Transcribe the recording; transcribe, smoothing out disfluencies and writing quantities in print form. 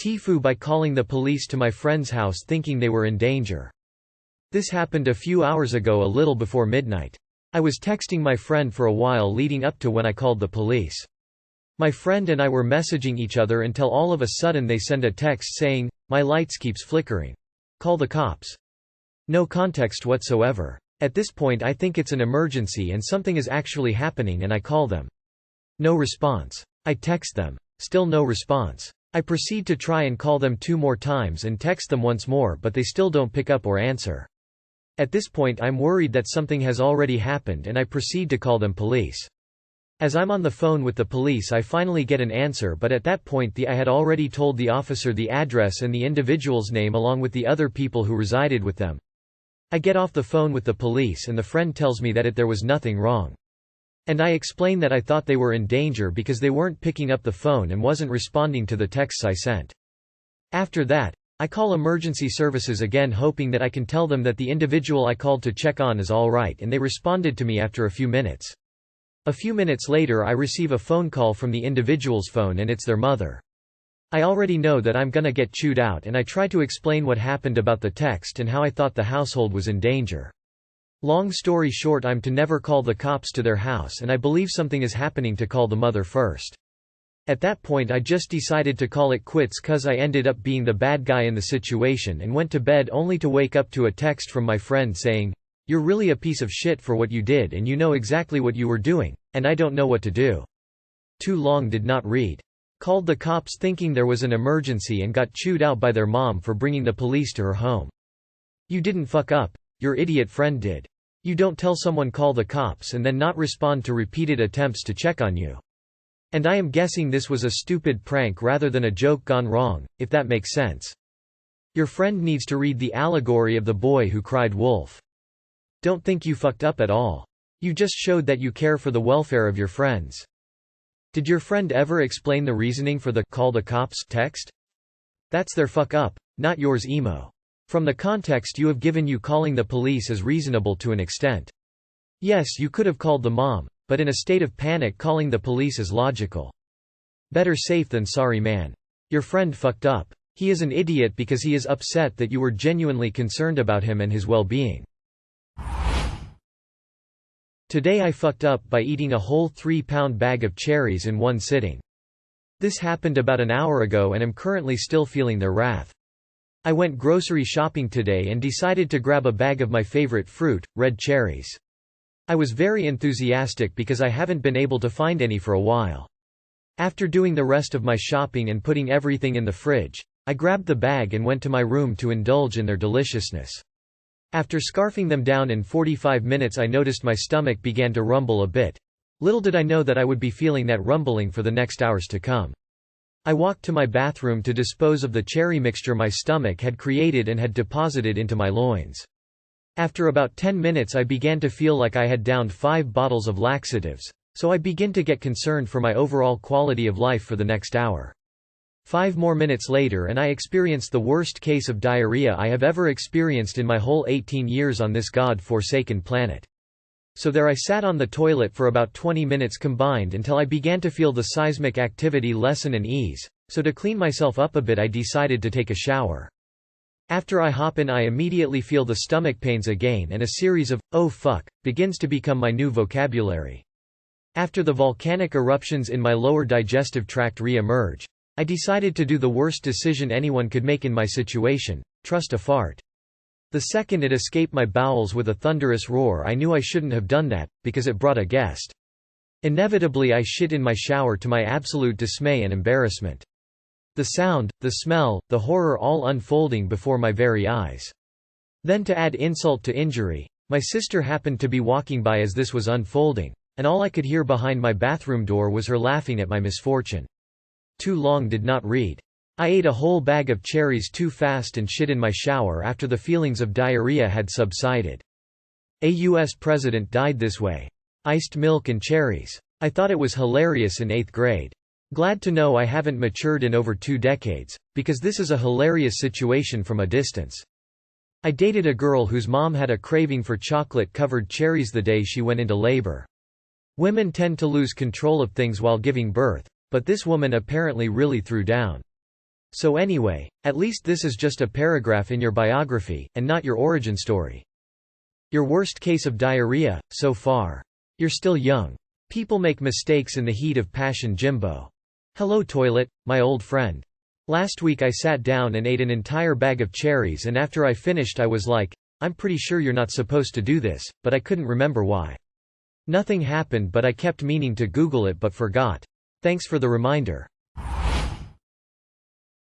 Tifu by calling the police to my friend's house thinking they were in danger. This happened a few hours ago a little before midnight. I was texting my friend for a while leading up to when I called the police. My friend and I were messaging each other until all of a sudden they send a text saying, "My lights keeps flickering. Call the cops." No context whatsoever. At this point I think it's an emergency and something is actually happening and I call them. No response. I text them. Still no response. I proceed to try and call them 2 more times and text them once more but they still don't pick up or answer. At this point I'm worried that something has already happened and I proceed to call them police. As I'm on the phone with the police I finally get an answer but at that point I had already told the officer the address and the individual's name along with the other people who resided with them. I get off the phone with the police and the friend tells me that there was nothing wrong. And I explain that I thought they were in danger because they weren't picking up the phone and wasn't responding to the texts I sent. After that, I call emergency services again hoping that I can tell them that the individual I called to check on is alright and they responded to me after a few minutes. A few minutes later I receive a phone call from the individual's phone and it's their mother. I already know that I'm gonna get chewed out and I try to explain what happened about the text and how I thought the household was in danger. Long story short, I'm to never call the cops to their house and I believe something is happening to call the mother first. At that point I just decided to call it quits cause I ended up being the bad guy in the situation and went to bed only to wake up to a text from my friend saying, "You're really a piece of shit for what you did and you know exactly what you were doing, and I don't know what to do." Too long did not read. Called the cops thinking there was an emergency and got chewed out by their mom for bringing the police to her home. You didn't fuck up, your idiot friend did. You don't tell someone call the cops and then not respond to repeated attempts to check on you. And I am guessing this was a stupid prank rather than a joke gone wrong, if that makes sense. Your friend needs to read the allegory of the boy who cried wolf. Don't think you fucked up at all. You just showed that you care for the welfare of your friends. Did your friend ever explain the reasoning for the "call the cops" text? That's their fuck up, not yours emo. From the context you have given, you calling the police is reasonable to an extent. Yes, you could have called the mom, but in a state of panic calling the police is logical. Better safe than sorry, man. Your friend fucked up. He is an idiot because he is upset that you were genuinely concerned about him and his well-being. Today I fucked up by eating a whole 3-pound bag of cherries in one sitting. This happened about an hour ago and am currently still feeling their wrath. I went grocery shopping today and decided to grab a bag of my favorite fruit, red cherries. I was very enthusiastic because I haven't been able to find any for a while. After doing the rest of my shopping and putting everything in the fridge, I grabbed the bag and went to my room to indulge in their deliciousness. After scarfing them down in 45 minutes I noticed my stomach began to rumble a bit. Little did I know that I would be feeling that rumbling for the next hours to come. I walked to my bathroom to dispose of the cherry mixture my stomach had created and had deposited into my loins. After about 10 minutes I began to feel like I had downed 5 bottles of laxatives, so I began to get concerned for my overall quality of life for the next hour. 5 more minutes later and I experienced the worst case of diarrhea I have ever experienced in my whole 18 years on this god-forsaken planet. So there I sat on the toilet for about 20 minutes combined until I began to feel the seismic activity lessen and ease, so to clean myself up a bit I decided to take a shower. After I hop in I immediately feel the stomach pains again and a series of, "oh fuck," begins to become my new vocabulary. After the volcanic eruptions in my lower digestive tract re-emerge, I decided to do the worst decision anyone could make in my situation, trust a fart. The second it escaped my bowels with a thunderous roar I knew I shouldn't have done that, because it brought a guest. Inevitably I shit in my shower to my absolute dismay and embarrassment. The sound, the smell, the horror all unfolding before my very eyes. Then to add insult to injury, my sister happened to be walking by as this was unfolding, and all I could hear behind my bathroom door was her laughing at my misfortune. Too long did not read. I ate a whole bag of cherries too fast and shit in my shower after the feelings of diarrhea had subsided. A US president died this way. Iced milk and cherries. I thought it was hilarious in 8th grade. Glad to know I haven't matured in over 2 decades, because this is a hilarious situation from a distance. I dated a girl whose mom had a craving for chocolate-covered cherries the day she went into labor. Women tend to lose control of things while giving birth, but this woman apparently really threw down. So anyway, at least this is just a paragraph in your biography, and not your origin story. Your worst case of diarrhea, so far. You're still young. People make mistakes in the heat of passion, Jimbo. Hello toilet, my old friend. Last week I sat down and ate an entire bag of cherries, and after I finished I was like, I'm pretty sure you're not supposed to do this, but I couldn't remember why. Nothing happened, but I kept meaning to Google it but forgot. Thanks for the reminder.